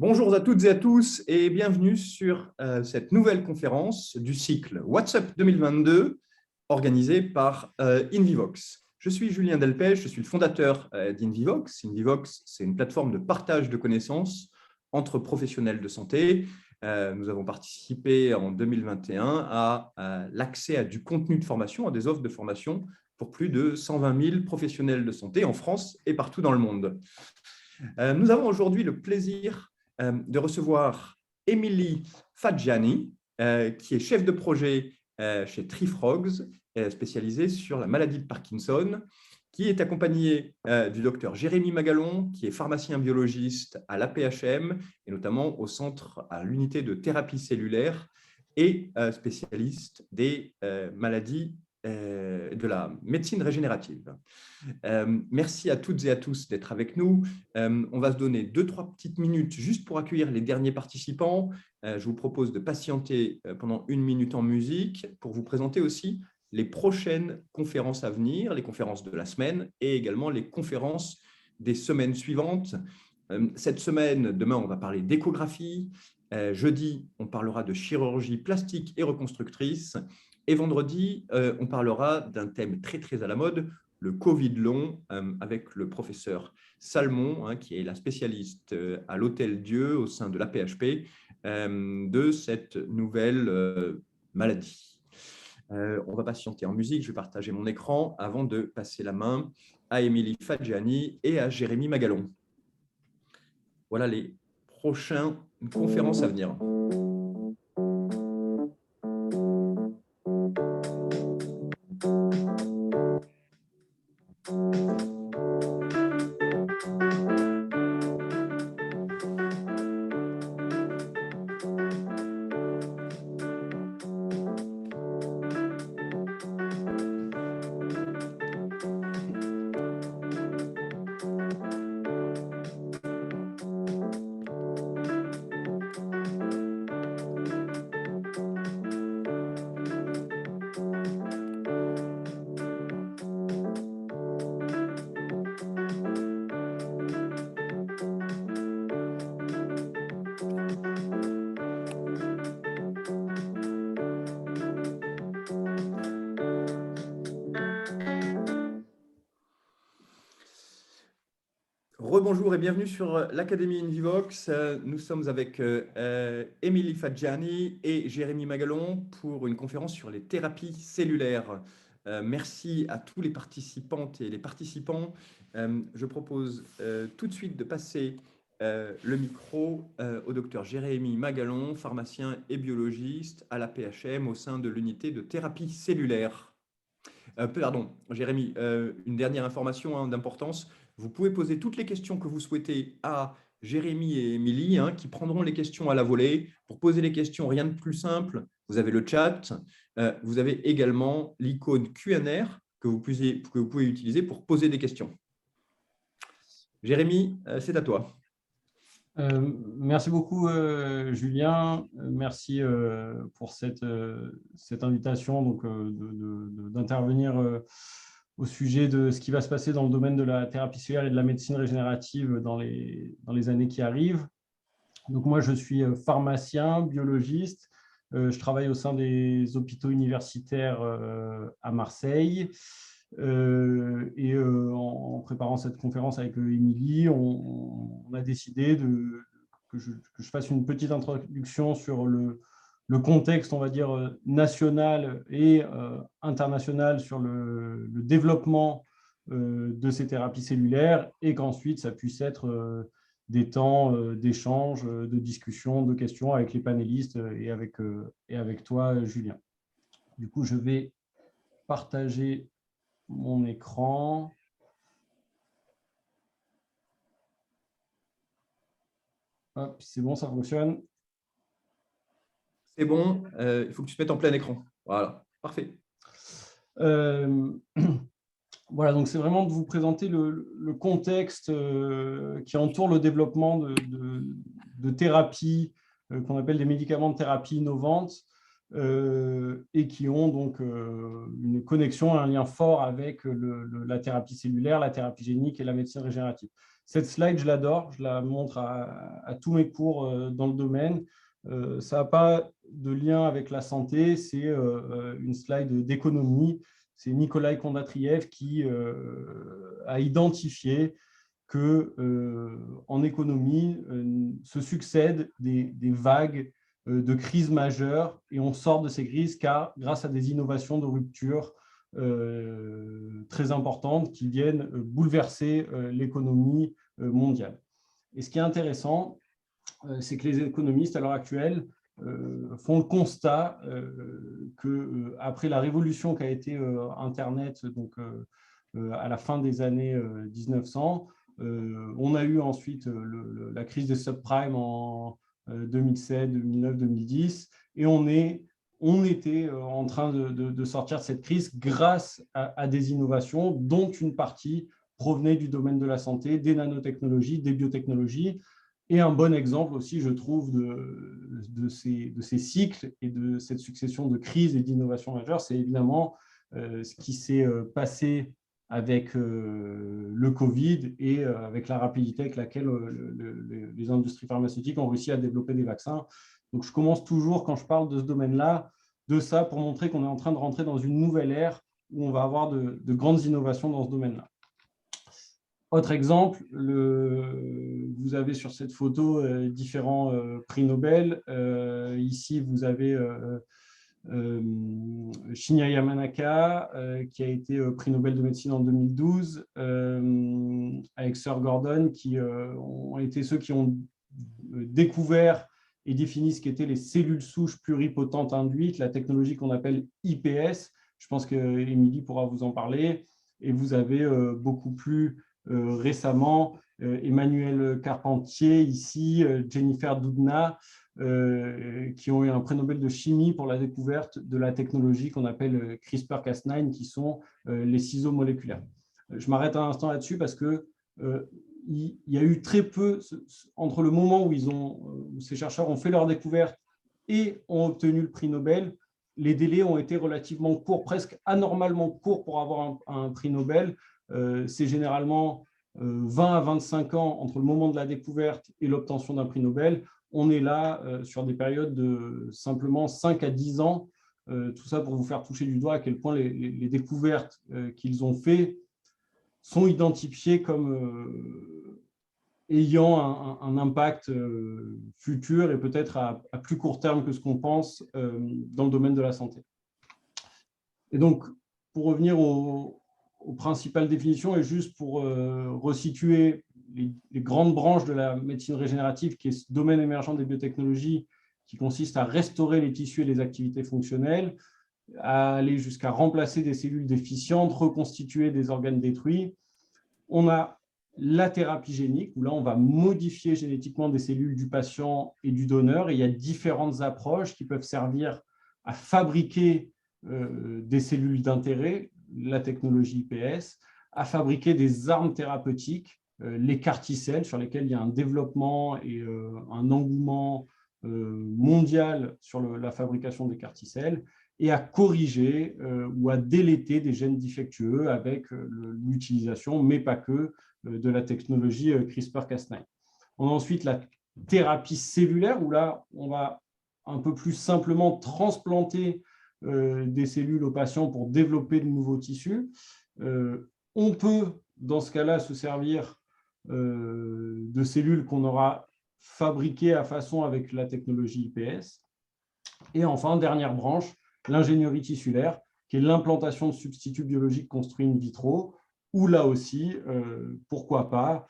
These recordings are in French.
Bonjour à toutes et à tous et bienvenue sur cette nouvelle conférence du cycle WhatsApp 2022 organisée par Invivox. Je suis Julien Delpech, je suis le fondateur d'Invivox. Invivox, c'est une plateforme de partage de connaissances entre professionnels de santé. Nous avons participé en 2021 à l'accès à du contenu de formation, à des offres de formation pour plus de 120 000 professionnels de santé en France et partout dans le monde. Nous avons aujourd'hui le plaisir de recevoir Émilie Fadjani, qui est chef de projet chez Trifrogs, spécialisée sur la maladie de Parkinson, qui est accompagnée du docteur Jérémy Magalon, qui est pharmacien biologiste à l'APHM et notamment au centre à l'unité de thérapie cellulaire et spécialiste des maladies de la médecine régénérative. Merci à toutes et à tous d'être avec nous. On va se donner 2-3 petites minutes juste pour accueillir les derniers participants. Je vous propose de patienter pendant 1 minute en musique pour vous présenter aussi les prochaines conférences à venir, les conférences de la semaine et également les conférences des semaines suivantes. Cette semaine, demain, on va parler d'échographie. Jeudi, on parlera de chirurgie plastique et reconstructrice. Et vendredi, on parlera d'un thème très, très à la mode, le Covid long, avec le professeur Salmon, qui est la spécialiste à l'Hôtel Dieu au sein de l'APHP de cette nouvelle maladie. On va patienter en musique, je vais partager mon écran avant de passer la main à Émilie Fadjani et à Jérémy Magalon. Voilà les prochaines conférences à venir. Rebonjour et bienvenue sur l'Académie Invivox. Nous sommes avec Émilie Fadjani et Jérémy Magalon pour une conférence sur les thérapies cellulaires. Merci à tous les participantes et les participants. Je propose tout de suite de passer le micro au docteur Jérémy Magalon, pharmacien et biologiste à l'APHM au sein de l'unité de thérapie cellulaire. Pardon, Jérémy, une dernière information d'importance. Vous pouvez poser toutes les questions que vous souhaitez à Jérémy et Émilie, qui prendront les questions à la volée. Pour poser les questions, rien de plus simple. Vous avez le chat. Vous avez également l'icône Q&R que vous pouvez utiliser pour poser des questions. Jérémy, c'est à toi. Merci beaucoup, Julien. Merci pour cette invitation d'intervenir au sujet de ce qui va se passer dans le domaine de la thérapie cellulaire et de la médecine régénérative dans les années qui arrivent. Donc, moi, je suis pharmacien, biologiste. Je travaille au sein des hôpitaux universitaires à Marseille. En préparant cette conférence avec Émilie, on a décidé que je fasse une petite introduction sur le contexte, on va dire, national et international sur le développement de ces thérapies cellulaires et qu'ensuite, ça puisse être des temps d'échange, de discussion, de questions avec les panélistes et avec toi, Julien. Du coup, je vais partager mon écran. Hop, c'est bon, ça fonctionne. C'est bon, il faut que tu te mettes en plein écran. Voilà, parfait. Voilà, donc c'est vraiment de vous présenter le contexte qui entoure le développement de thérapies qu'on appelle des médicaments de thérapie innovantes et qui ont donc une connexion, un lien fort avec la thérapie cellulaire, la thérapie génique et la médecine régénérative. Cette slide, je l'adore, je la montre à tous mes cours dans le domaine. Ça n'a pas de lien avec la santé, c'est une slide d'économie. C'est Nikolai Kondatriev qui a identifié que en économie se succèdent des vagues de crises majeures et on sort de ces crises grâce à des innovations de rupture très importantes qui viennent bouleverser l'économie mondiale. Et ce qui est intéressant, c'est que les économistes à l'heure actuelle font le constat qu'après la révolution qu'a été Internet, donc à la fin des années 1900, on a eu ensuite la crise des subprimes en 2007, 2009, 2010, et on était en train de sortir de cette crise grâce à des innovations dont une partie provenait du domaine de la santé, des nanotechnologies, des biotechnologies. Et un bon exemple aussi, je trouve, de ces cycles et de cette succession de crises et d'innovations majeures, c'est évidemment ce qui s'est passé avec le Covid et avec la rapidité avec laquelle les industries pharmaceutiques ont réussi à développer des vaccins. Donc, je commence toujours, quand je parle de ce domaine-là, de ça pour montrer qu'on est en train de rentrer dans une nouvelle ère où on va avoir de grandes innovations dans ce domaine-là. Autre exemple, vous avez sur cette photo différents prix Nobel. Ici, vous avez Shinya Yamanaka, qui a été prix Nobel de médecine en 2012, avec Sir Gordon, qui ont été ceux qui ont découvert et défini ce qu'étaient les cellules souches pluripotentes induites, la technologie qu'on appelle IPS. Je pense qu'Émilie pourra vous en parler. Et vous avez beaucoup plus récemment Emmanuel Carpentier, ici, Jennifer Doudna, qui ont eu un prix Nobel de chimie pour la découverte de la technologie qu'on appelle CRISPR-Cas9, qui sont les ciseaux moléculaires. Je m'arrête un instant là-dessus parce que il y a eu très peu, entre le moment où ces chercheurs ont fait leur découverte et ont obtenu le prix Nobel, les délais ont été relativement courts, presque anormalement courts pour avoir un prix Nobel. C'est généralement 20 à 25 ans entre le moment de la découverte et l'obtention d'un prix Nobel. On est là sur des périodes de simplement 5 à 10 ans. Tout ça pour vous faire toucher du doigt à quel point les découvertes qu'ils ont faites sont identifiées comme ayant un impact futur et peut-être à plus court terme que ce qu'on pense dans le domaine de la santé. Et donc, pour revenir aux principales définitions et juste pour resituer les grandes branches de la médecine régénérative, qui est ce domaine émergent des biotechnologies qui consiste à restaurer les tissus et les activités fonctionnelles, à aller jusqu'à remplacer des cellules déficientes, reconstituer des organes détruits. On a la thérapie génique, où là, on va modifier génétiquement des cellules du patient et du donneur. Et il y a différentes approches qui peuvent servir à fabriquer des cellules d'intérêt, la technologie IPS, à fabriquer des armes thérapeutiques, les CAR-T-cells, sur lesquels il y a un développement et un engouement mondial sur la fabrication des CAR-T-cells, et à corriger ou à déléter des gènes défectueux avec l'utilisation, mais pas que, de la technologie CRISPR-Cas9. On a ensuite la thérapie cellulaire, où là, on va un peu plus simplement transplanter des cellules aux patients pour développer de nouveaux tissus. On peut, dans ce cas-là, se servir de cellules qu'on aura fabriquées à façon avec la technologie IPS. Et enfin, dernière branche, l'ingénierie tissulaire, qui est l'implantation de substituts biologiques construits in vitro, où là aussi, pourquoi pas,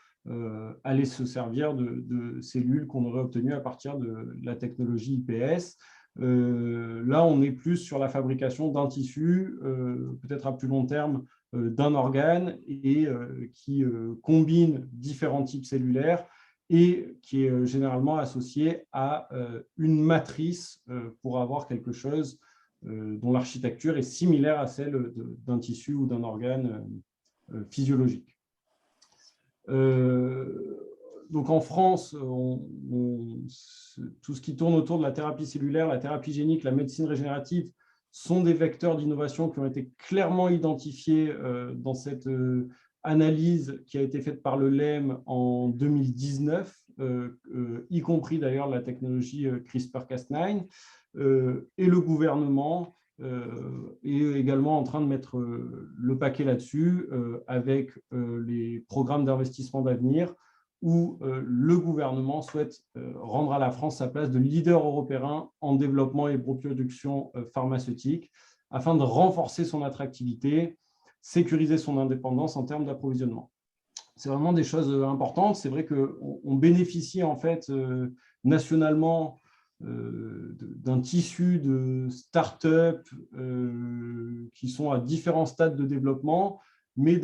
aller se servir de cellules qu'on aurait obtenues à partir de la technologie IPS. Là, on est plus sur la fabrication d'un tissu, peut-être à plus long terme, d'un organe, et qui combine différents types cellulaires et qui est généralement associé à une matrice pour avoir quelque chose dont l'architecture est similaire à celle d'un tissu ou d'un organe physiologique. Donc en France, tout ce qui tourne autour de la thérapie cellulaire, la thérapie génique, la médecine sont des vecteurs d'innovation qui ont été clairement identifiés dans cette analyse qui a été faite par le LEM en 2019, y compris d'ailleurs la technologie CRISPR-Cas9, et le gouvernement est également en train de mettre le paquet là-dessus avec les programmes d'investissement d'avenir où le gouvernement souhaite rendre à la France sa place de leader européen en développement et production pharmaceutique afin de renforcer son attractivité, sécuriser son indépendance en termes d'approvisionnement. C'est vraiment des choses importantes. C'est vrai qu'on bénéficie en fait nationalement d'un tissu de start-up qui sont à différents stades de développement, mais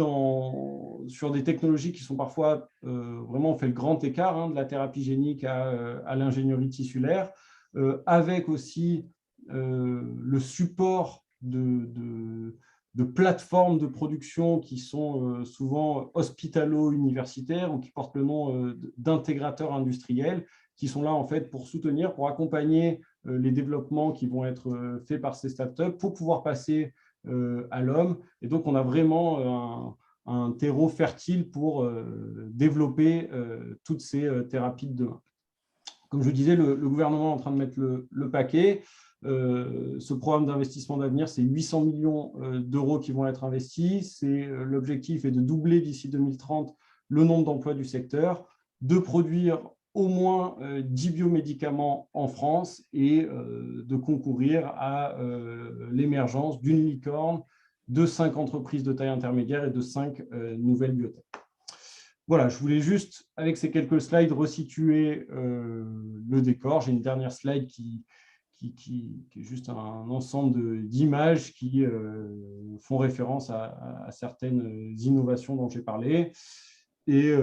sur des technologies qui sont parfois vraiment, on fait le grand écart, de la thérapie génique à l'ingénierie tissulaire, avec aussi le support de plateformes de production qui sont souvent hospitalo-universitaires ou qui portent le nom d'intégrateurs industriels, qui sont là en fait pour soutenir, pour accompagner les développements qui vont être faits par ces startups pour pouvoir passer à l'homme. Et donc, on a vraiment un terreau fertile pour développer toutes ces thérapies de demain. Comme je disais, le gouvernement est en train de mettre le paquet. Ce programme d'investissement d'avenir, c'est 800 millions d'euros qui vont être investis. L'objectif est de doubler d'ici 2030 le nombre d'emplois du secteur, de produire au moins 10 biomédicaments en France et de concourir à l'émergence d'une licorne, de 5 entreprises de taille intermédiaire et de 5 nouvelles biotech. Voilà, je voulais juste, avec ces quelques slides, resituer le décor. J'ai une dernière slide qui est juste un ensemble d'images qui font référence à certaines innovations dont j'ai parlé. Et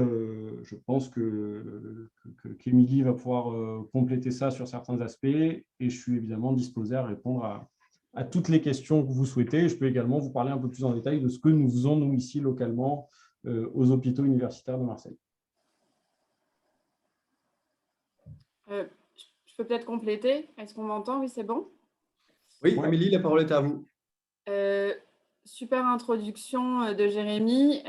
je pense qu'Émilie va pouvoir compléter ça sur certains aspects. Et je suis évidemment disposé à répondre à toutes les questions que vous souhaitez. Je peux également vous parler un peu plus en détail de ce que nous faisons, nous, ici, localement, aux hôpitaux universitaires de Marseille. Je peux peut-être compléter. Est-ce qu'on m'entend? Oui, c'est bon? Oui, ouais. Émilie, la parole est à vous. Super introduction de Jérémy.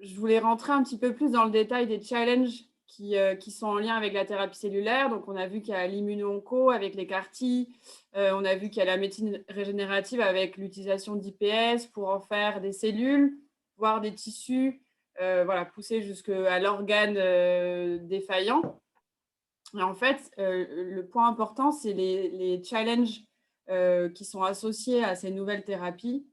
Je voulais rentrer un petit peu plus dans le détail des challenges qui sont en lien avec la thérapie cellulaire. Donc, on a vu qu'il y a l'immuno-onco avec les CAR-T. On a vu qu'il y a la médecine régénérative avec l'utilisation d'IPS pour en faire des cellules, voire des tissus, voilà, pousser jusqu'à l'organe défaillant. Et en fait, le point important, c'est les challenges qui sont associés à ces nouvelles thérapies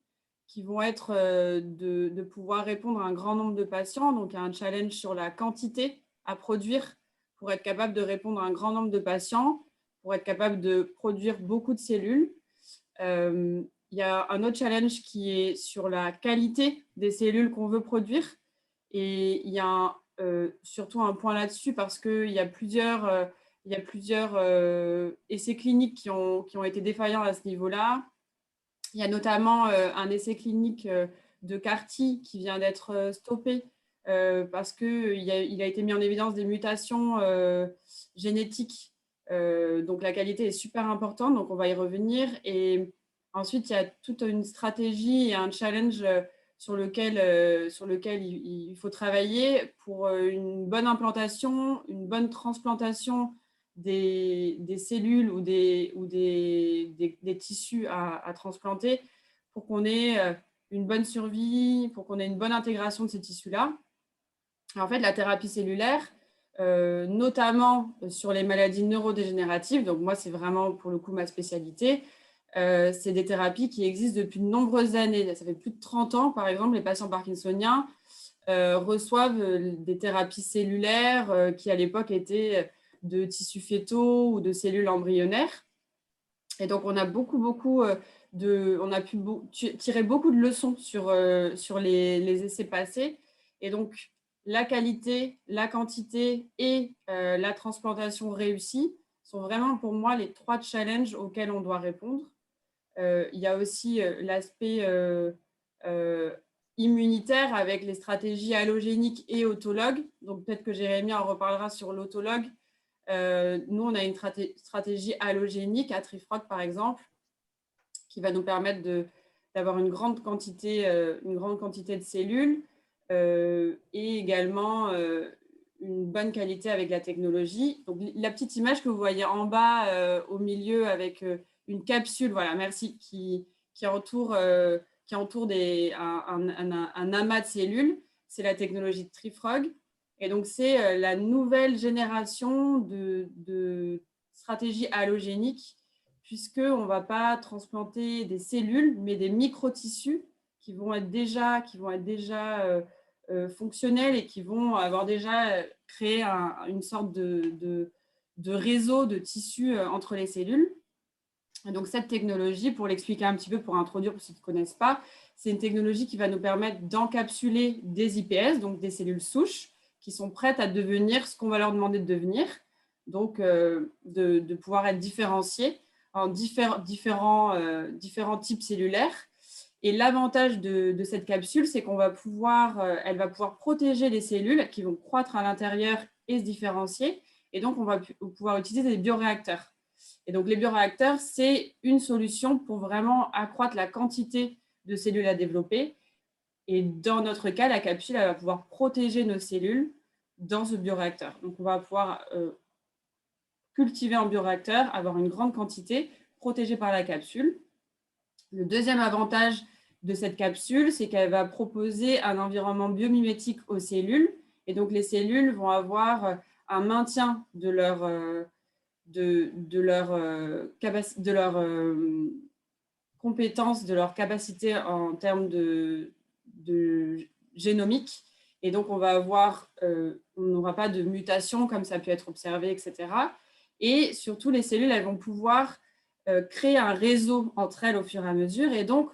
qui vont être de pouvoir répondre à un grand nombre de patients. Donc, il y a un challenge sur la quantité à produire pour être capable de répondre à un grand nombre de patients, pour être capable de produire beaucoup de cellules. Il y a un autre challenge qui est sur la qualité des cellules qu'on veut produire. Et il y a surtout un point là-dessus parce qu'il y a plusieurs essais cliniques qui ont été défaillants à ce niveau-là. Il y a notamment un essai clinique de CAR-T qui vient d'être stoppé parce qu'il a été mis en évidence des mutations génétiques. Donc, la qualité est super importante, donc on va y revenir. Et ensuite, il y a toute une stratégie et un challenge sur lequel il faut travailler pour une bonne implantation, une bonne transplantation des cellules ou des tissus à transplanter pour qu'on ait une bonne survie, pour qu'on ait une bonne intégration de ces tissus-là. En fait, la thérapie cellulaire, notamment sur les maladies neurodégénératives, donc moi, c'est vraiment pour le coup ma spécialité, c'est des thérapies qui existent depuis de nombreuses années. Ça fait plus de 30 ans, par exemple, les patients parkinsoniens reçoivent des thérapies cellulaires qui, à l'époque, étaient de tissus fétaux ou de cellules embryonnaires. Et donc, on a on a pu tirer beaucoup de leçons sur les essais passés. Et donc, la qualité, la quantité et la transplantation réussie sont vraiment pour moi les 3 challenges auxquels on doit répondre. Il y a aussi l'aspect immunitaire avec les stratégies allogéniques et autologues. Donc, peut-être que Jérémy en reparlera sur l'autologue. Nous, on a une stratégie allogénique à Trifroc, par exemple, qui va nous permettre d'avoir une grande quantité de cellules et également une bonne qualité avec la technologie. Donc, la petite image que vous voyez en bas au milieu avec une capsule, voilà, merci, qui entoure un amas de cellules, c'est la technologie de Trifrog. Et donc, c'est la nouvelle génération de stratégie allogénique, puisqu'on ne va pas transplanter des cellules, mais des microtissus qui vont être déjà fonctionnels et qui vont avoir déjà créé une sorte de réseau de tissus entre les cellules. Et donc, cette technologie, pour l'expliquer un petit peu, pour introduire pour ceux qui ne connaissent pas, c'est une technologie qui va nous permettre d'encapsuler des IPS, donc des cellules souches, qui sont prêtes à devenir ce qu'on va leur demander de devenir, donc de pouvoir être différenciées en différents types cellulaires. Et l'avantage de cette capsule, c'est qu'elle va pouvoir protéger les cellules qui vont croître à l'intérieur et se différencier. Et donc, on va pouvoir utiliser des bioréacteurs. Et donc, les bioréacteurs, c'est une solution pour vraiment accroître la quantité de cellules à développer. Et dans notre cas, la capsule, elle va pouvoir protéger nos cellules dans ce bioréacteur. Donc, on va pouvoir cultiver en bioréacteur, avoir une grande quantité protégée par la capsule. Le deuxième avantage de cette capsule, c'est qu'elle va proposer un environnement biomimétique aux cellules. Et donc, les cellules vont avoir un maintien de leur compétences, de leur capacité en termes de génomique. Et donc, on n'aura pas de mutation comme ça peut être observé, etc. Et surtout, les cellules, elles vont pouvoir créer un réseau entre elles au fur et à mesure. Et donc,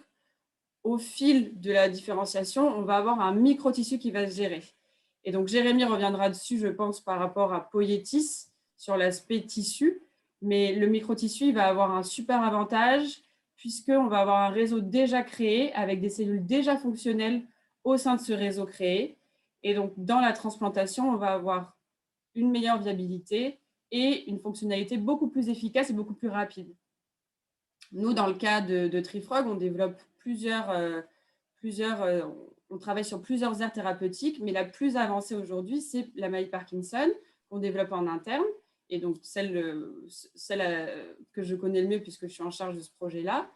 au fil de la différenciation, on va avoir un microtissu qui va se gérer. Et donc, Jérémy reviendra dessus, je pense, par rapport à Poietis, sur l'aspect tissu. Mais le microtissu, il va avoir un super avantage puisqu'on va avoir un réseau déjà créé avec des cellules déjà fonctionnelles au sein de ce réseau créé. Et donc, dans la transplantation, on va avoir une meilleure viabilité et une fonctionnalité beaucoup plus efficace et beaucoup plus rapide. Nous, dans le cas de Trifrog, on développe on travaille sur plusieurs aires thérapeutiques, mais la plus avancée aujourd'hui, c'est la maladie Parkinson qu'on développe en interne, et donc celle que je connais le mieux puisque je suis en charge de ce projet-là.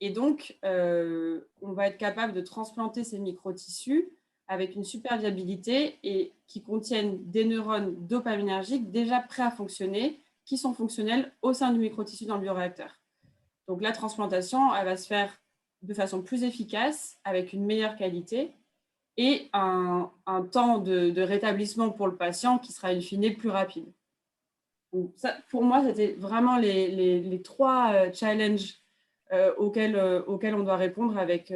Et donc, on va être capable de transplanter ces microtissus avec une super viabilité et qui contiennent des neurones dopaminergiques déjà prêts à fonctionner, qui sont fonctionnels au sein du microtissu dans le bioréacteur. Donc, la transplantation, elle va se faire de façon plus efficace, avec une meilleure qualité et un temps de rétablissement pour le patient qui sera in fine plus rapide. Donc ça, pour moi, c'était vraiment les trois challenges auxquels on doit répondre avec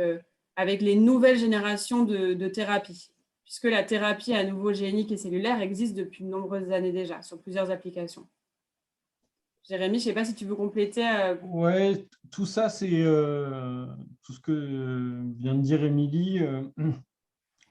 les nouvelles générations de thérapies, puisque la thérapie à nouveau génique et cellulaire existe depuis de nombreuses années déjà, sur plusieurs applications. Jérémy, je ne sais pas si tu veux compléter. Oui, tout ça, c'est tout ce que vient de dire Émilie.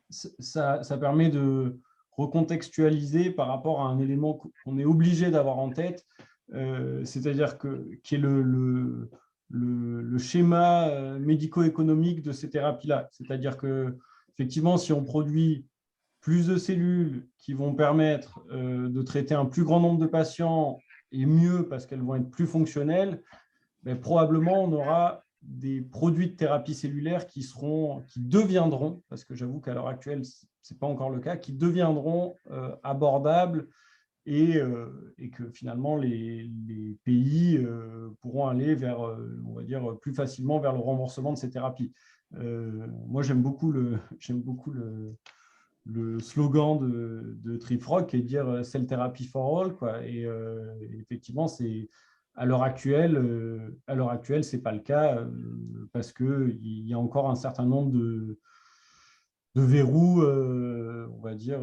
Ça permet de recontextualiser par rapport à un élément qu'on est obligé d'avoir en tête, c'est-à-dire qui est le schéma médico-économique de ces thérapies-là. C'est-à-dire que, effectivement, si on produit plus de cellules qui vont permettre de traiter un plus grand nombre de patients et mieux parce qu'elles vont être plus fonctionnelles, mais probablement on aura des produits de thérapie cellulaire qui deviendront, parce que j'avoue qu'à l'heure actuelle, ce n'est pas encore le cas, qui deviendront abordables et que finalement les pays pourront aller vers, on va dire, plus facilement vers le remboursement de ces thérapies. Moi, j'aime beaucoup le slogan de Trifrog qui est de dire Cell Therapy for All, quoi. Et effectivement, à l'heure actuelle, ce n'est pas le cas parce qu'il y a encore un certain nombre de verrous, on va dire,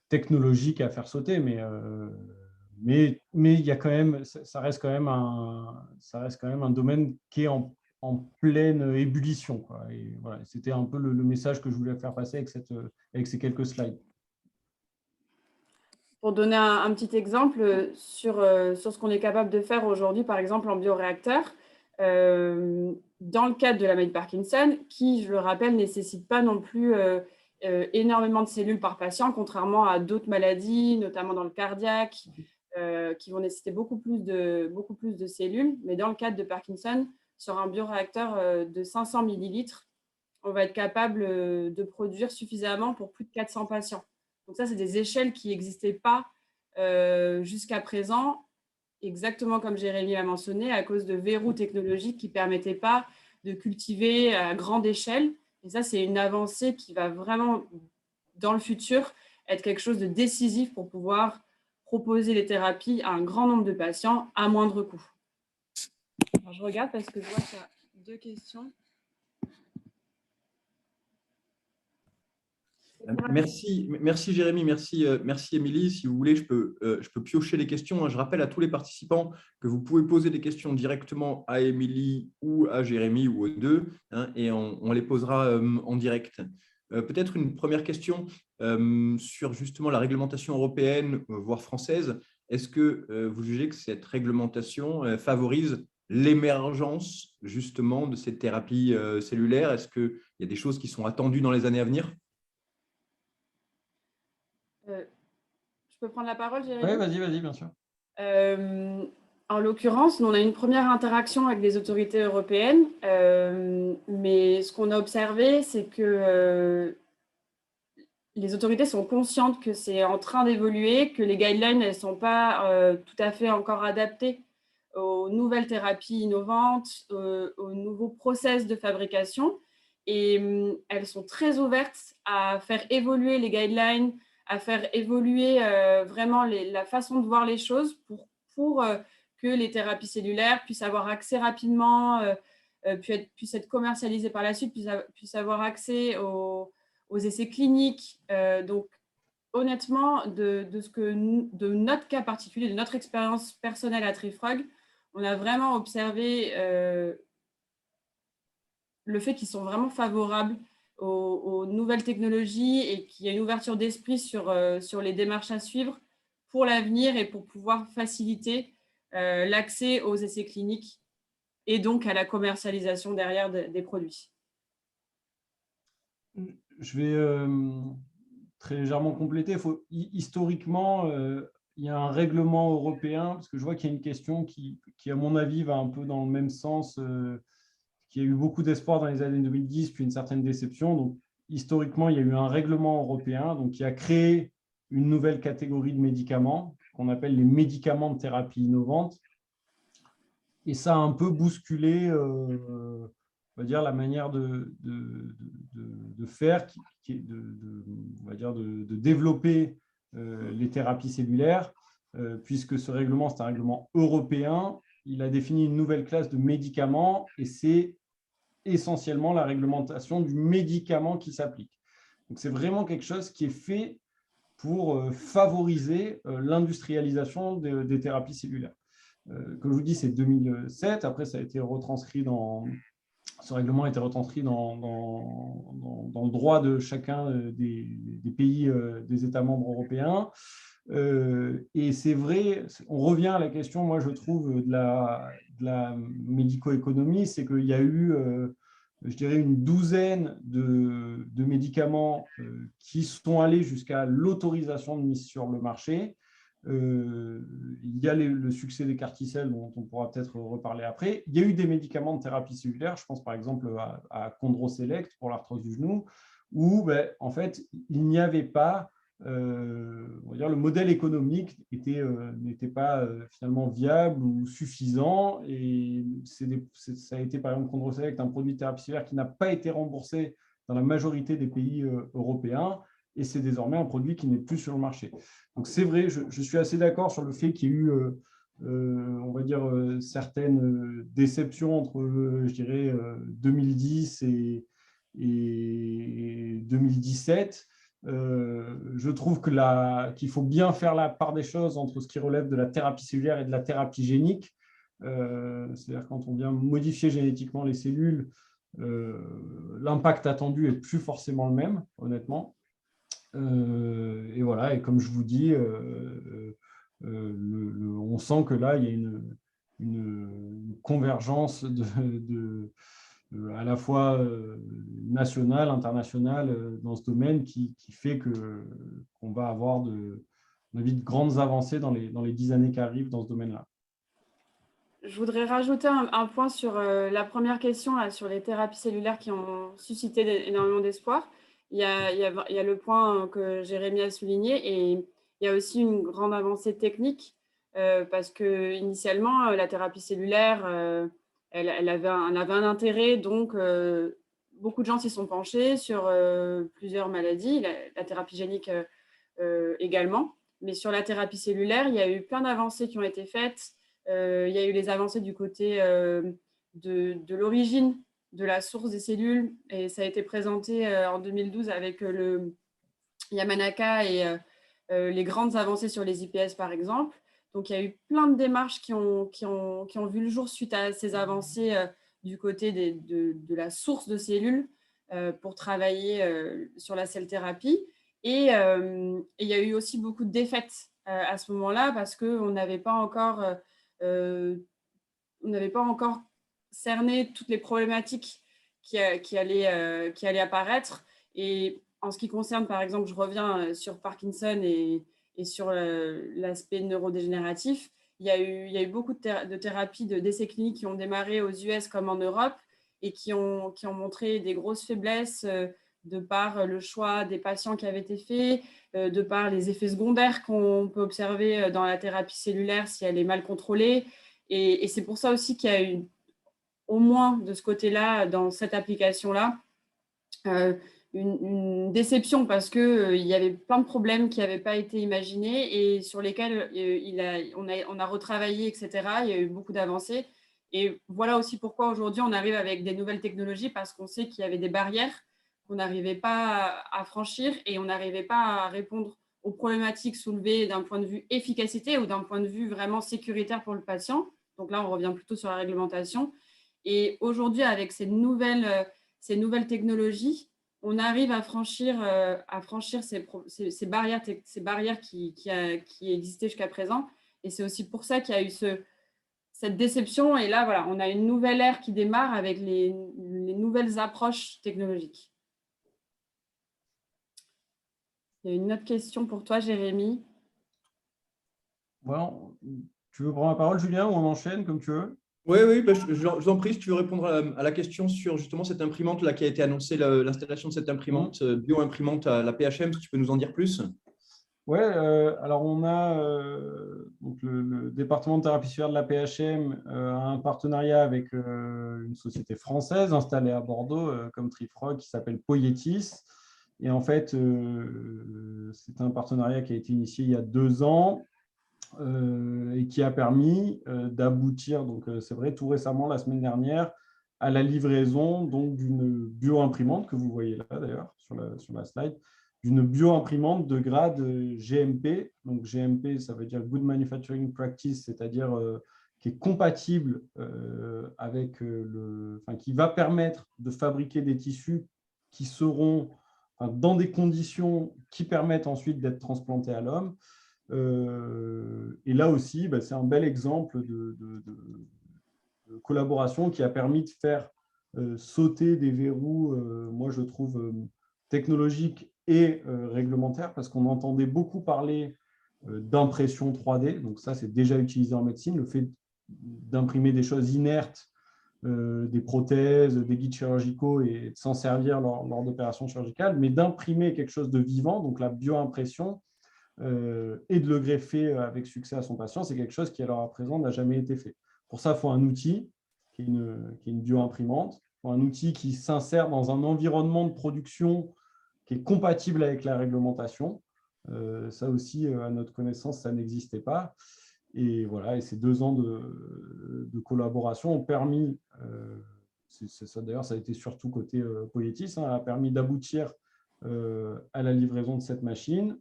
technologiques à faire sauter, mais il y a quand même, ça reste quand même un domaine qui est en pleine ébullition, quoi. Et voilà, c'était un peu le message que je voulais faire passer avec ces quelques slides. Pour donner un petit exemple sur ce qu'on est capable de faire aujourd'hui, par exemple en bioréacteur, dans le cadre de la maladie de Parkinson, qui, je le rappelle, ne nécessite pas non plus énormément de cellules par patient, contrairement à d'autres maladies, notamment dans le cardiaque, qui vont nécessiter beaucoup plus de cellules. Mais dans le cadre de Parkinson, sur un bioréacteur de 500 millilitres, on va être capable de produire suffisamment pour plus de 400 patients. Donc ça, c'est des échelles qui n'existaient pas jusqu'à présent, exactement comme Jérémy l'a mentionné, à cause de verrous technologiques qui ne permettaient pas de cultiver à grande échelle. Et ça, c'est une avancée qui va vraiment, dans le futur, être quelque chose de décisif pour pouvoir proposer les thérapies à un grand nombre de patients à moindre coût. Alors, je regarde parce que je vois qu'il y a 2 questions. Merci Jérémy, merci Émilie. Si vous voulez, je peux piocher les questions. Je rappelle à tous les participants que vous pouvez poser des questions directement à Émilie ou à Jérémy ou aux deux, et on les posera en direct. Peut-être une première question sur justement la réglementation européenne, voire française. Est-ce que vous jugez que cette réglementation favorise l'émergence justement de ces thérapies cellulaires? Est-ce qu'il y a des choses qui sont attendues dans les années à venir? Je peux prendre la parole, Jérémy? Oui, vas-y, bien sûr. En l'occurrence, on a une première interaction avec les autorités européennes, mais ce qu'on a observé, c'est que les autorités sont conscientes que c'est en train d'évoluer, que les guidelines ne sont pas tout à fait encore adaptées aux nouvelles thérapies innovantes, aux nouveaux process de fabrication. Et elles sont très ouvertes à faire évoluer les guidelines, à faire évoluer vraiment la façon de voir les choses pour que les thérapies cellulaires puissent avoir accès rapidement, puissent être commercialisées par la suite, puissent avoir accès aux essais cliniques. Donc, honnêtement, de notre cas particulier, de notre expérience personnelle à Trifrog, on a vraiment observé le fait qu'ils sont vraiment favorables aux nouvelles technologies et qu'il y a une ouverture d'esprit sur les démarches à suivre pour l'avenir et pour pouvoir faciliter l'accès aux essais cliniques et donc à la commercialisation derrière des produits. Je vais très légèrement compléter. Historiquement, il y a un règlement européen, parce que je vois qu'il y a une question qui, à mon avis, va un peu dans le même sens, qui a eu beaucoup d'espoir dans les années 2010, puis une certaine déception. Donc, historiquement, il y a eu un règlement européen donc, qui a créé une nouvelle catégorie de médicaments qu'on appelle les médicaments de thérapie innovante. Et ça a un peu bousculé on va dire, la manière de faire, on va dire de développer les thérapies cellulaires, puisque ce règlement, c'est un règlement européen. Il a défini une nouvelle classe de médicaments et c'est essentiellement la réglementation du médicament qui s'applique. Donc, c'est vraiment quelque chose qui est fait pour favoriser l'industrialisation des thérapies cellulaires. Comme je vous dis, c'est 2007. Après, ça a été retranscrit ce règlement a été retranscrit dans le droit de chacun des pays, des États membres européens. Et c'est vrai, on revient à la question, moi je trouve, de la médico-économie, c'est qu'il y a eu, je dirais, une douzaine de médicaments qui sont allés jusqu'à l'autorisation de mise sur le marché. Il y a le succès des Carticell dont on pourra peut-être reparler après. Il y a eu des médicaments de thérapie cellulaire, je pense par exemple à Chondroselect pour l'arthrose du genou, où en fait il n'y avait pas, on va dire, le modèle économique n'était pas finalement viable ou suffisant, et ça a été par exemple Chondroselect, un produit de thérapie cellulaire qui n'a pas été remboursé dans la majorité des pays européens. Et c'est désormais un produit qui n'est plus sur le marché. Donc c'est vrai, je suis assez d'accord sur le fait qu'il y a eu, on va dire, certaines déceptions entre, je dirais, 2010 et 2017. Je trouve qu'il faut bien faire la part des choses entre ce qui relève de la thérapie cellulaire et de la thérapie génique. C'est-à-dire quand on vient modifier génétiquement les cellules, l'impact attendu n'est plus forcément le même, honnêtement. Et voilà, et comme je vous dis, on sent que là, il y a une convergence à la fois nationale, internationale dans ce domaine qui fait qu'on va avoir de grandes avancées dans les 10 années qui arrivent dans ce domaine-là. Je voudrais rajouter un point sur la première question, là, sur les thérapies cellulaires qui ont suscité énormément d'espoir. Il y a le point que Jérémy a souligné et il y a aussi une grande avancée technique parce qu'initialement, la thérapie cellulaire, elle avait un intérêt, donc beaucoup de gens s'y sont penchés sur plusieurs maladies, la thérapie génique également. Mais sur la thérapie cellulaire, il y a eu plein d'avancées qui ont été faites. Il y a eu les avancées du côté de l'origine, de la source des cellules, et ça a été présenté en 2012 avec le Yamanaka et les grandes avancées sur les IPS, par exemple. Donc, il y a eu plein de démarches qui ont vu le jour suite à ces avancées du côté de la source de cellules pour travailler sur la cell thérapie. Et il y a eu aussi beaucoup de défaites à ce moment-là parce qu'on n'avait pas encore cerné toutes les problématiques qui allaient apparaître. Et en ce qui concerne, par exemple, je reviens sur Parkinson et sur l'aspect neurodégénératif, il y a eu beaucoup de thérapies d'essais cliniques qui ont démarré aux US comme en Europe et qui ont montré des grosses faiblesses de par le choix des patients qui avaient été faits, de par les effets secondaires qu'on peut observer dans la thérapie cellulaire si elle est mal contrôlée. Et c'est pour ça aussi qu'il y a eu, au moins de ce côté-là, dans cette application-là, une déception parce qu'il y avait plein de problèmes qui n'avaient pas été imaginés et sur lesquels on a retravaillé, etc. Il y a eu beaucoup d'avancées. Et voilà aussi pourquoi aujourd'hui on arrive avec des nouvelles technologies parce qu'on sait qu'il y avait des barrières qu'on n'arrivait pas à franchir et on n'arrivait pas à répondre aux problématiques soulevées d'un point de vue efficacité ou d'un point de vue vraiment sécuritaire pour le patient. Donc là, on revient plutôt sur la réglementation. Et aujourd'hui, avec ces nouvelles technologies, on arrive à franchir ces barrières qui existaient jusqu'à présent. Et c'est aussi pour ça qu'il y a eu cette déception. Et là, voilà, on a une nouvelle ère qui démarre avec les nouvelles approches technologiques. Il y a une autre question pour toi, Jérémy. Bon, tu veux prendre la parole, Julien, ou on enchaîne comme tu veux? Oui, bah, je vous en prie, si tu veux répondre à la question sur justement cette imprimante là, qui a été annoncée, l'installation de cette imprimante, bio-imprimante à la PHM, si tu peux nous en dire plus? Oui, alors on a donc le département de thérapie cellulaire de la PHM a un partenariat avec une société française installée à Bordeaux comme Trifrog qui s'appelle Poietis. Et en fait, c'est un partenariat qui a été initié il y a 2 ans et qui a permis d'aboutir, donc c'est vrai, tout récemment, la semaine dernière, à la livraison d'une bio-imprimante que vous voyez là d'ailleurs sur la slide, d'une bio-imprimante de grade GMP. Donc GMP, ça veut dire Good Manufacturing Practice, c'est-à-dire qui est compatible avec qui va permettre de fabriquer des tissus qui seront dans des conditions qui permettent ensuite d'être transplantés à l'homme. Et là aussi, c'est un bel exemple de collaboration qui a permis de faire sauter des verrous, moi je trouve, technologiques et réglementaires, parce qu'on entendait beaucoup parler d'impression 3D, donc ça c'est déjà utilisé en médecine, le fait d'imprimer des choses inertes, des prothèses, des guides chirurgicaux et de s'en servir lors d'opérations chirurgicales, mais d'imprimer quelque chose de vivant, donc la bioimpression, et de le greffer avec succès à son patient, c'est quelque chose qui, à l'heure à présent, n'a jamais été fait. Pour ça, il faut un outil qui est une bio-imprimante, il faut un outil qui s'insère dans un environnement de production qui est compatible avec la réglementation. Ça aussi, à notre connaissance, ça n'existait pas. Et voilà, et ces 2 ans de collaboration ont permis, d'ailleurs, ça a été surtout côté Poietis, a permis d'aboutir à la livraison de cette machine.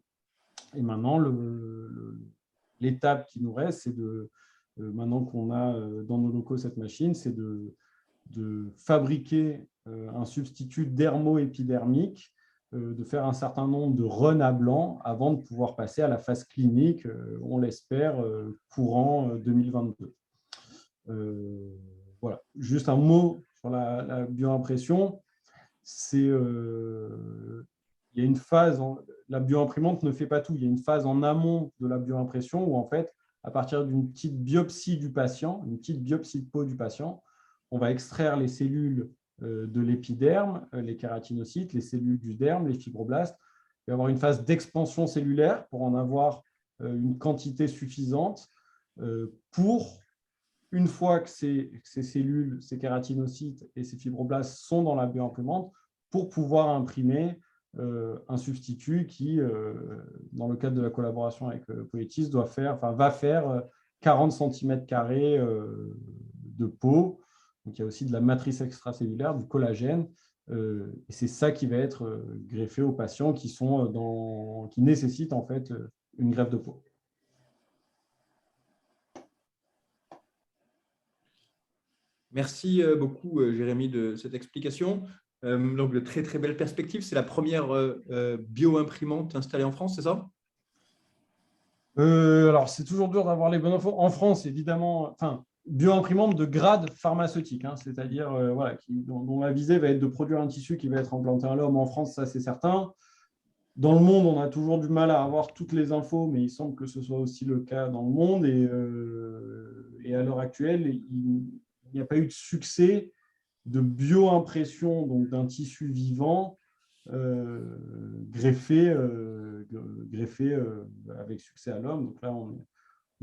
Et maintenant, l'étape qui nous reste, c'est maintenant qu'on a dans nos locaux cette machine, c'est de fabriquer un substitut dermo-épidermique, de faire un certain nombre de runs à blanc avant de pouvoir passer à la phase clinique, on l'espère, courant 2022. Voilà. Juste un mot sur la bioimpression. Il y a une phase, la bioimprimante ne fait pas tout. Il y a une phase en amont de la bioimpression où, en fait, à partir d'une petite biopsie du patient, une petite biopsie de peau du patient, on va extraire les cellules de l'épiderme, les kératinocytes, les cellules du derme, les fibroblastes. Il va y avoir une phase d'expansion cellulaire pour en avoir une quantité suffisante pour, une fois que ces cellules, ces kératinocytes et ces fibroblastes sont dans la bioimprimante, pour pouvoir imprimer un substitut qui, dans le cadre de la collaboration avec Poetis, va faire 40 cm² de peau. Donc, il y a aussi de la matrice extracellulaire, du collagène, et c'est ça qui va être greffé aux patients qui nécessitent en fait une greffe de peau. Merci beaucoup, Jérémy, de cette explication. Donc, de très, très belles perspectives. C'est la première bio-imprimante installée en France, c'est ça? Alors, c'est toujours dur d'avoir les bonnes infos. En France, évidemment, enfin, bioimprimante de grade pharmaceutique, hein, c'est-à-dire voilà, dont la visée va être de produire un tissu qui va être implanté à l'homme en France, ça c'est certain. Dans le monde, on a toujours du mal à avoir toutes les infos, mais il semble que ce soit aussi le cas dans le monde. Et à l'heure actuelle, il n'y a pas eu de succès de bioimpression, donc d'un tissu vivant greffé avec succès à l'homme. Donc là, on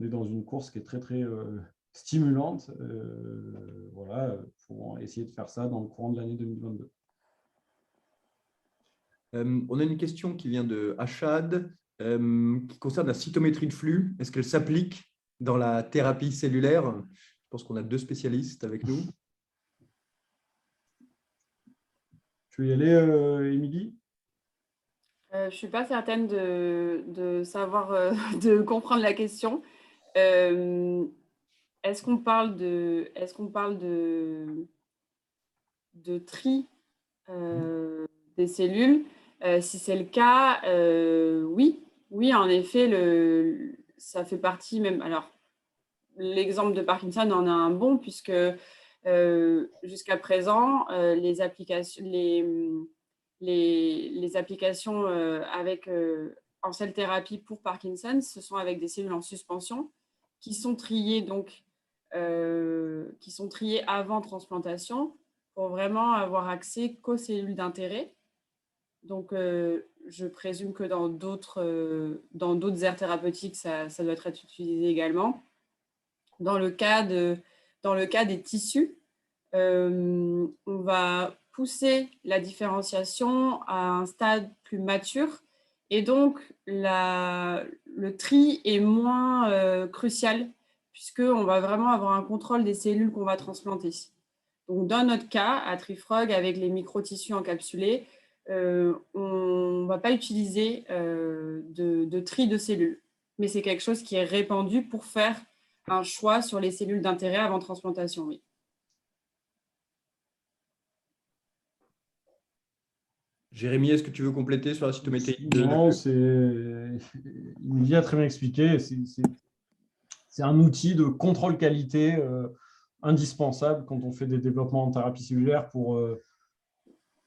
est dans une course qui est très, très stimulante voilà, pour essayer de faire ça dans le courant de l'année 2022. On a une question qui vient de Achad, qui concerne la cytométrie de flux. Est-ce qu'elle s'applique dans la thérapie cellulaire? Je pense qu'on a 2 spécialistes avec nous. Tu veux y aller, Émilie? Je ne suis pas certaine de savoir, de comprendre la question. Est-ce qu'on parle de tri des cellules? Si c'est le cas, oui. Oui, en effet, ça fait partie même. Alors, l'exemple de Parkinson en a un bon, puisque jusqu'à présent, les applications, les applications en cell thérapie pour Parkinson, ce sont avec des cellules en suspension qui sont triées, avant transplantation pour vraiment avoir accès qu'aux cellules d'intérêt. Donc, je présume que dans d'autres aires thérapeutiques, ça doit être utilisé également. Dans le cas des tissus, on va pousser la différenciation à un stade plus mature et donc le tri est moins crucial puisqu'on va vraiment avoir un contrôle des cellules qu'on va transplanter. Donc, dans notre cas, à Trifrog, avec les microtissus encapsulés, on ne va pas utiliser de tri de cellules, mais c'est quelque chose qui est répandu pour faire un choix sur les cellules d'intérêt avant transplantation, oui. Jérémy, est-ce que tu veux compléter sur la cytométrie? Non, il a très bien expliqué. C'est un outil de contrôle qualité indispensable quand on fait des développements en thérapie cellulaire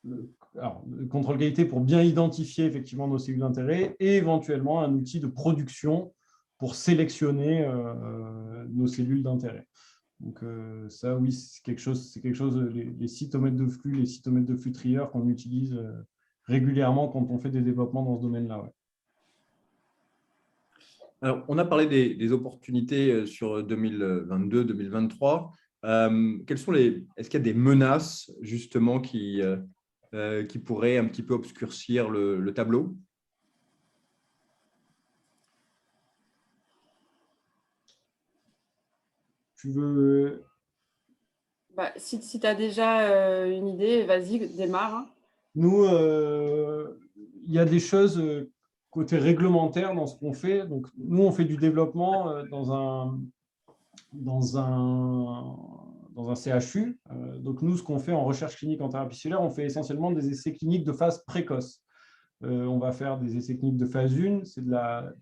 le contrôle qualité pour bien identifier effectivement nos cellules d'intérêt et éventuellement un outil de production pour sélectionner nos cellules d'intérêt. Donc ça, oui, c'est quelque chose les cytomètres de flux, les cytomètres de flux trieurs qu'on utilise régulièrement quand on fait des développements dans ce domaine-là. Ouais. Alors, on a parlé des opportunités sur 2022-2023. Est-ce qu'il y a des menaces justement qui pourraient un petit peu obscurcir le tableau? Tu veux… Si tu as déjà une idée, vas-y, démarre. Hein. Nous, il y a des choses côté réglementaire dans ce qu'on fait. Donc, nous, on fait du développement dans un CHU. Donc, nous, ce qu'on fait en recherche clinique en thérapie cellulaire, on fait essentiellement des essais cliniques de phase précoce. On va faire des essais cliniques de phase 1, c'est de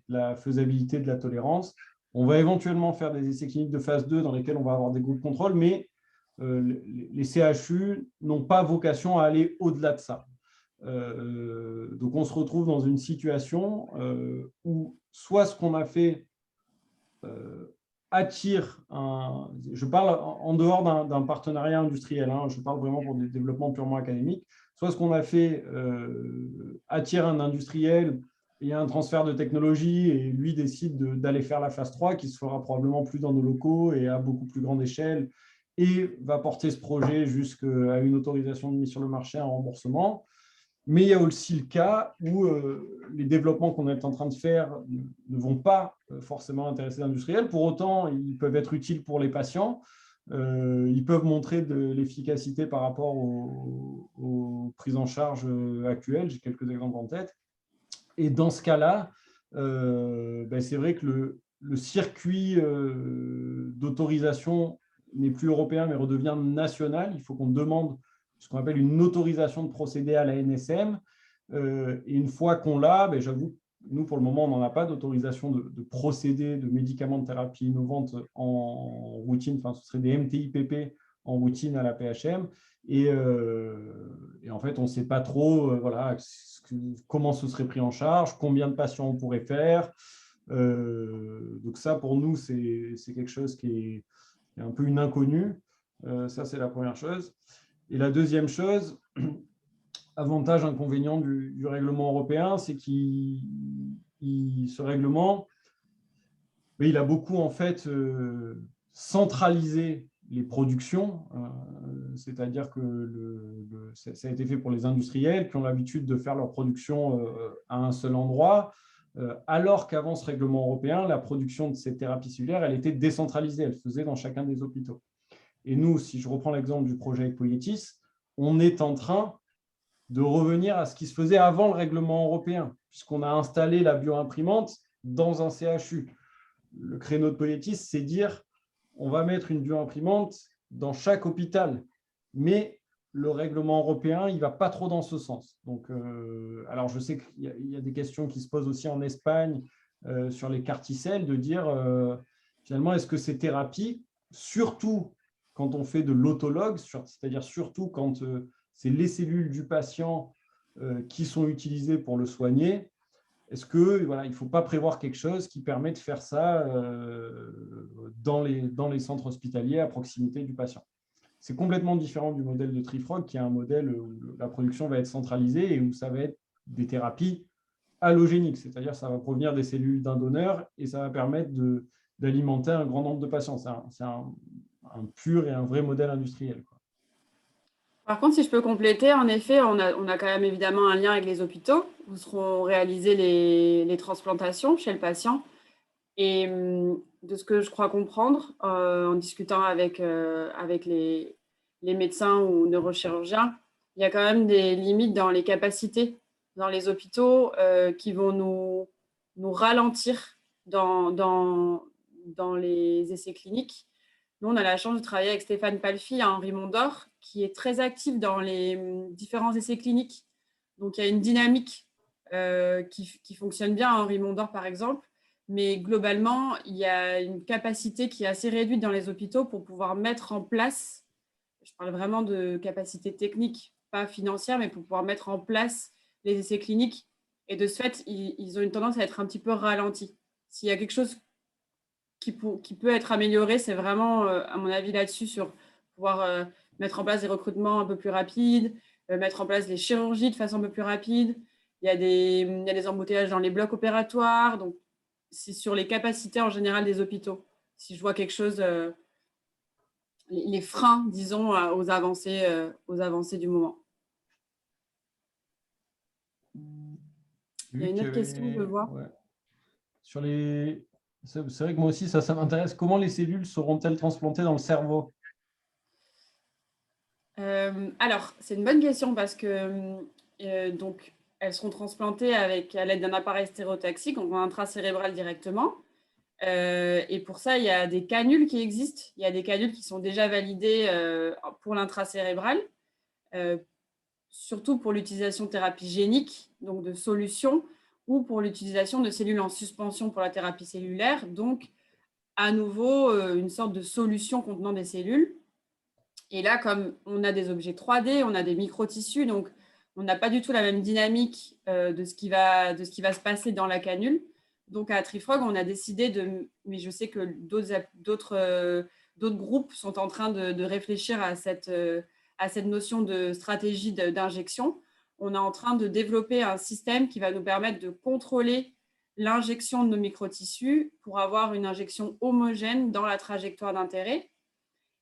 la faisabilité, de la tolérance. On va éventuellement faire des essais cliniques de phase 2 dans lesquels on va avoir des groupes contrôle, mais les CHU n'ont pas vocation à aller au-delà de ça. Donc, on se retrouve dans une situation où soit ce qu'on a fait attire je parle en dehors d'un partenariat industriel, hein, je parle vraiment pour des développements purement académiques, soit ce qu'on a fait attire un industriel, il y a un transfert de technologie et lui décide d'aller faire la phase 3 qui se fera probablement plus dans nos locaux et à beaucoup plus grande échelle et va porter ce projet jusqu'à une autorisation de mise sur le marché, un remboursement. Mais il y a aussi le cas où les développements qu'on est en train de faire ne vont pas forcément intéresser l'industriel. Pour autant, ils peuvent être utiles pour les patients. Ils peuvent montrer de l'efficacité par rapport aux prises en charge actuelles. J'ai quelques exemples en tête. Et dans ce cas-là, c'est vrai que le circuit d'autorisation n'est plus européen, mais redevient national. Il faut qu'on demande ce qu'on appelle une autorisation de procéder à la NSM. Et une fois qu'on l'a, j'avoue, nous, pour le moment, on n'en a pas d'autorisation de procéder de médicaments de thérapie innovante en routine. Enfin, ce serait des MTIPP en routine à la PHM. Et en fait, on ne sait pas trop voilà, comment ce serait pris en charge, combien de patients on pourrait faire. Donc ça, pour nous, c'est quelque chose qui est un peu une inconnue. Ça, c'est la première chose. Et la deuxième chose, avantage, inconvénient du règlement européen, c'est ce règlement, il a beaucoup en fait centralisé les productions, c'est-à-dire que ça a été fait pour les industriels qui ont l'habitude de faire leur production à un seul endroit, alors qu'avant ce règlement européen, la production de ces thérapies cellulaires, elle était décentralisée, elle se faisait dans chacun des hôpitaux. Et nous, si je reprends l'exemple du projet avec Poietis, on est en train de revenir à ce qui se faisait avant le règlement européen, puisqu'on a installé la bioimprimante dans un CHU. Le créneau de Poietis, c'est dire on va mettre une bioimprimante dans chaque hôpital, mais le règlement européen, il ne va pas trop dans ce sens. Donc, alors, je sais qu'il y a des questions qui se posent aussi en Espagne sur les carticelles, de dire finalement, est-ce que ces thérapies, surtout quand on fait de l'autologue, c'est-à-dire surtout quand c'est les cellules du patient qui sont utilisées pour le soigner, est-ce qu'il ne faut pas prévoir quelque chose qui permet de faire ça dans les centres hospitaliers à proximité du patient? C'est complètement différent du modèle de Trifrog, qui est un modèle où la production va être centralisée et où ça va être des thérapies allogéniques, c'est-à-dire ça va provenir des cellules d'un donneur et ça va permettre d'alimenter un grand nombre de patients. C'est un pur et un vrai modèle industriel, quoi. Par contre, si je peux compléter, en effet, on a quand même évidemment un lien avec les hôpitaux où seront réalisées les transplantations chez le patient. Et de ce que je crois comprendre, en discutant avec les médecins ou neurochirurgiens, il y a quand même des limites dans les capacités dans les hôpitaux qui vont nous ralentir dans les essais cliniques. Nous, on a la chance de travailler avec Stéphane Palfi à Henri Mondor, qui est très actif dans les différents essais cliniques. Donc, il y a une dynamique qui fonctionne bien à Henri Mondor, par exemple. Mais globalement, il y a une capacité qui est assez réduite dans les hôpitaux pour pouvoir mettre en place, je parle vraiment de capacité technique, pas financière, mais pour pouvoir mettre en place les essais cliniques. Et de ce fait, ils ont une tendance à être un petit peu ralentis. S'il y a quelque chose qui peut être amélioré, c'est vraiment, à mon avis, là-dessus, sur pouvoir mettre en place des recrutements un peu plus rapides, mettre en place des chirurgies de façon un peu plus rapide. Il y a des embouteillages dans les blocs opératoires. Donc, c'est sur les capacités en général des hôpitaux. Si je vois quelque chose, les freins, disons, aux avancées du moment. Il y a une autre question, je vois. Ouais. C'est vrai que moi aussi, ça m'intéresse. Comment les cellules seront-elles transplantées dans le cerveau? Alors, c'est une bonne question parce que donc, elles seront transplantées à l'aide d'un appareil stéréotaxique, donc intracérébral directement. Et pour ça, il y a des canules qui existent. Il y a des canules qui sont déjà validées pour l'intracérébral, surtout pour l'utilisation de thérapie génique, donc de solutions, ou pour l'utilisation de cellules en suspension pour la thérapie cellulaire, donc à nouveau une sorte de solution contenant des cellules. Et là, comme on a des objets 3D, on a des microtissus, donc on n'a pas du tout la même dynamique de ce qui va se passer dans la canule. Donc à Trifrog, on a décidé mais je sais que d'autres groupes sont en train de réfléchir à cette notion de stratégie d'injection. On est en train de développer un système qui va nous permettre de contrôler l'injection de nos microtissus pour avoir une injection homogène dans la trajectoire d'intérêt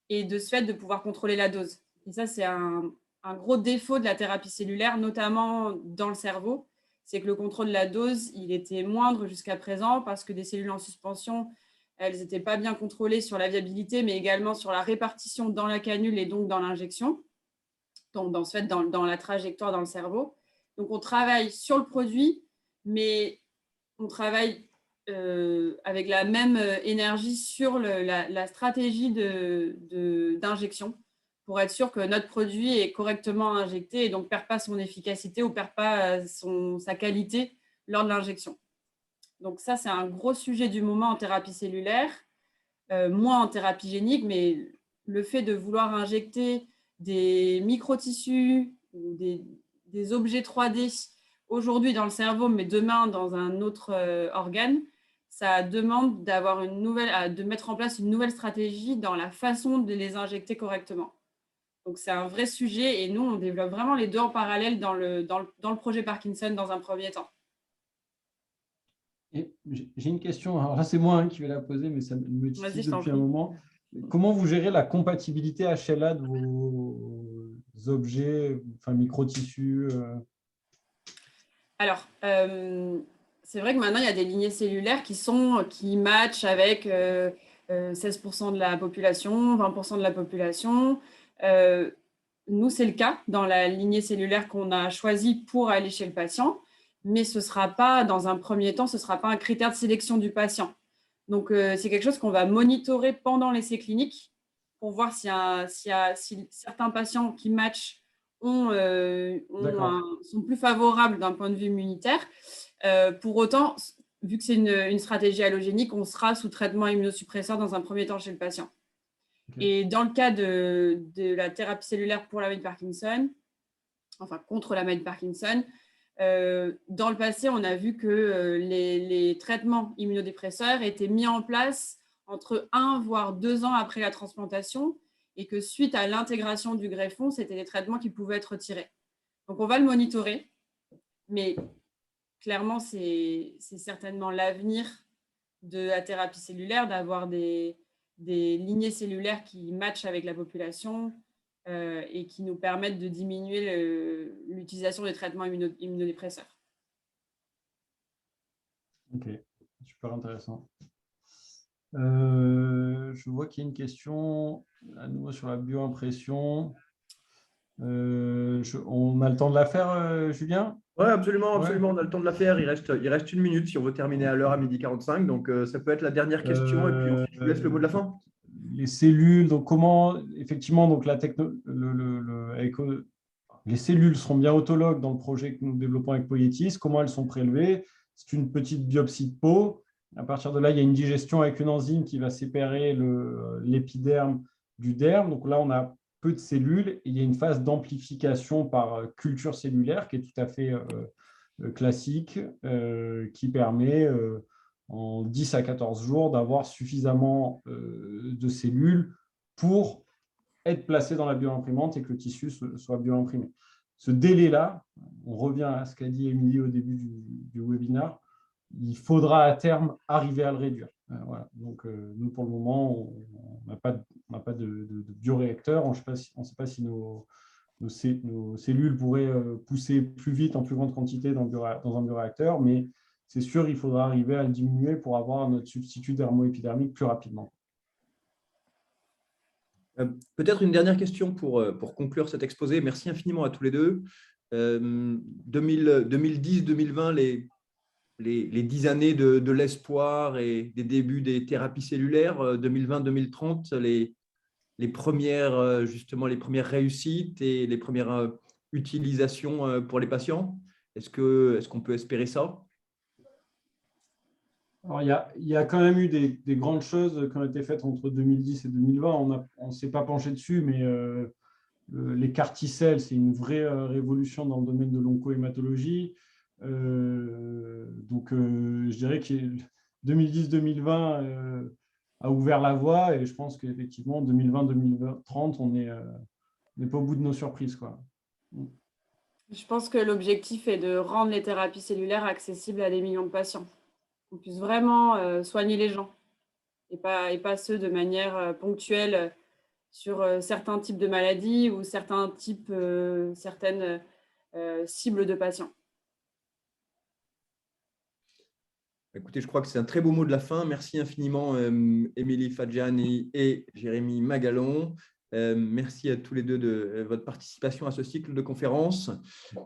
et de ce fait de pouvoir contrôler la dose. Et ça, c'est un gros défaut de la thérapie cellulaire, notamment dans le cerveau, c'est que le contrôle de la dose, il était moindre jusqu'à présent parce que des cellules en suspension, elles n'étaient pas bien contrôlées sur la viabilité, mais également sur la répartition dans la canule et donc dans l'injection, donc dans la trajectoire dans le cerveau. Donc, on travaille sur le produit, mais on travaille avec la même énergie sur la stratégie d'injection pour être sûr que notre produit est correctement injecté et donc ne perd pas son efficacité ou ne perd pas sa qualité lors de l'injection. Donc ça, c'est un gros sujet du moment en thérapie cellulaire, moins en thérapie génique, mais le fait de vouloir injecter des microtissus ou des objets 3D aujourd'hui dans le cerveau, mais demain dans un autre organe, ça demande de mettre en place une nouvelle stratégie dans la façon de les injecter correctement. Donc, c'est un vrai sujet et nous, on développe vraiment les deux en parallèle dans le projet Parkinson dans un premier temps. J'ai une question, alors là, c'est moi qui vais la poser, mais ça me titille depuis un prie. moment. Comment vous gérez la compatibilité HLA de vos objets, enfin microtissus Alors, c'est vrai que maintenant, il y a des lignées cellulaires qui matchent avec 16% de la population, 20% de la population. Nous, c'est le cas dans la lignée cellulaire qu'on a choisie pour aller chez le patient, mais ce sera pas, dans un premier temps, ce ne sera pas un critère de sélection du patient. Donc, c'est quelque chose qu'on va monitorer pendant l'essai clinique pour voir si certains patients qui matchent sont plus favorables d'un point de vue immunitaire. Pour autant, vu que c'est une stratégie allogénique, on sera sous traitement immunosuppresseur dans un premier temps chez le patient. Okay. Et dans le cas de la thérapie cellulaire pour la maladie de Parkinson, enfin contre la maladie de Parkinson, dans le passé, on a vu que les traitements immunodépresseurs étaient mis en place entre 1 voire 2 ans après la transplantation et que suite à l'intégration du greffon, c'était des traitements qui pouvaient être retirés. Donc, on va le monitorer, mais clairement, c'est certainement l'avenir de la thérapie cellulaire, d'avoir des lignées cellulaires qui matchent avec la population et qui nous permettent de diminuer l'utilisation des traitements immunodépresseurs. Ok, super intéressant. Je vois qu'il y a une question à nouveau sur la bioimpression. On a le temps de la faire, Julien? Oui, absolument, absolument. Ouais. On a le temps de la faire. Il reste 1 minute si on veut terminer à l'heure à 12h45. Donc, ça peut être la dernière question et puis ensuite, je vous laisse le mot de la fin. Les cellules, donc comment, effectivement, donc les cellules seront bien autologues dans le projet que nous développons avec Poietis. Comment elles sont prélevées? C'est une petite biopsie de peau. À partir de là, il y a une digestion avec une enzyme qui va séparer l'épiderme du derme. Donc là, on a peu de cellules et il y a une phase d'amplification par culture cellulaire qui est tout à fait classique, qui permet en 10 à 14 jours d'avoir suffisamment de cellules pour être placé dans la bioimprimante et que le tissu soit bioimprimé. Ce délai-là, on revient à ce qu'a dit Émilie au début du webinaire, il faudra à terme arriver à le réduire. Voilà. Donc, nous, pour le moment, on n'a pas de bioréacteur. On ne sait pas si nos cellules pourraient pousser plus vite en plus grande quantité dans un bioréacteur, mais c'est sûr, il faudra arriver à le diminuer pour avoir notre substitut dermo-épidermique plus rapidement. Peut-être une dernière question pour conclure cet exposé. Merci infiniment à tous les deux. 2010-2020, les 10 années de l'espoir et des débuts des thérapies cellulaires. 2020-2030, les premières réussites et les premières utilisations pour les patients. Est-ce qu'on peut espérer ça? Alors, il y a quand même eu des grandes choses qui ont été faites entre 2010 et 2020. On ne s'est pas penché dessus, mais les CAR-T-cells, c'est une vraie révolution dans le domaine de l'oncohématologie. Donc, je dirais que 2010-2020 a ouvert la voie et je pense qu'effectivement, 2020-2030, on n'est pas au bout de nos surprises, quoi. Je pense que l'objectif est de rendre les thérapies cellulaires accessibles à des millions de patients. Qu'on puisse vraiment soigner les gens et pas ceux de manière ponctuelle sur certains types de maladies ou certaines cibles de patients. Écoutez, je crois que c'est un très beau mot de la fin. Merci infiniment, Émilie Fadjani et Jérémy Magalon. Merci à tous les deux de votre participation à ce cycle de conférences.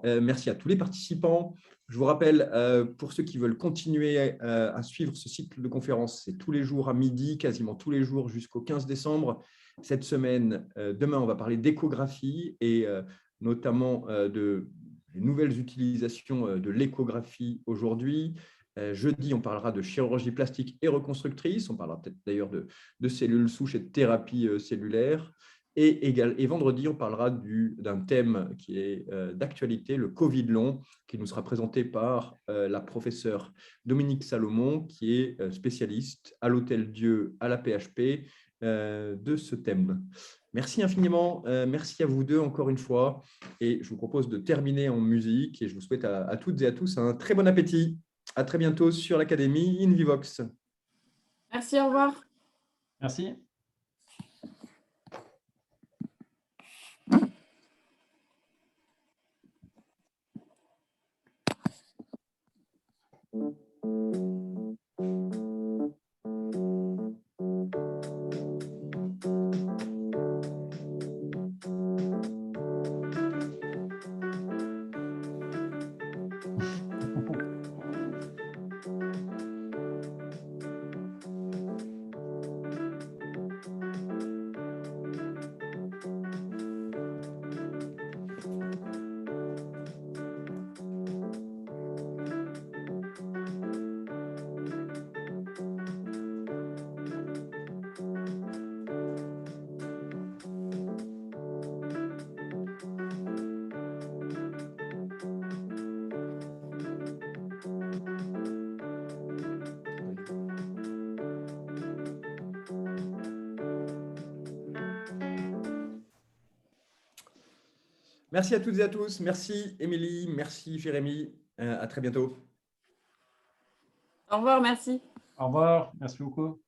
Merci à tous les participants. Je vous rappelle, pour ceux qui veulent continuer à suivre ce cycle de conférences, c'est tous les jours à midi, quasiment tous les jours jusqu'au 15 décembre. Cette semaine, demain, on va parler d'échographie et notamment de nouvelles utilisations de l'échographie aujourd'hui. Jeudi, on parlera de chirurgie plastique et reconstructrice. On parlera peut-être d'ailleurs de cellules souches et de thérapie cellulaire. Et vendredi, on parlera d'un thème qui est d'actualité, le Covid long, qui nous sera présenté par la professeure Dominique Salomon, qui est spécialiste à l'Hôtel Dieu, à la PHP, de ce thème. Merci infiniment. Merci à vous deux encore une fois. Et je vous propose de terminer en musique. Et je vous souhaite à toutes et à tous un très bon appétit. À très bientôt sur l'Académie InVivox. Merci, au revoir. Merci. Merci à toutes et à tous. Merci Émilie, merci Jérémy. À très bientôt. Au revoir, merci. Au revoir. Merci beaucoup.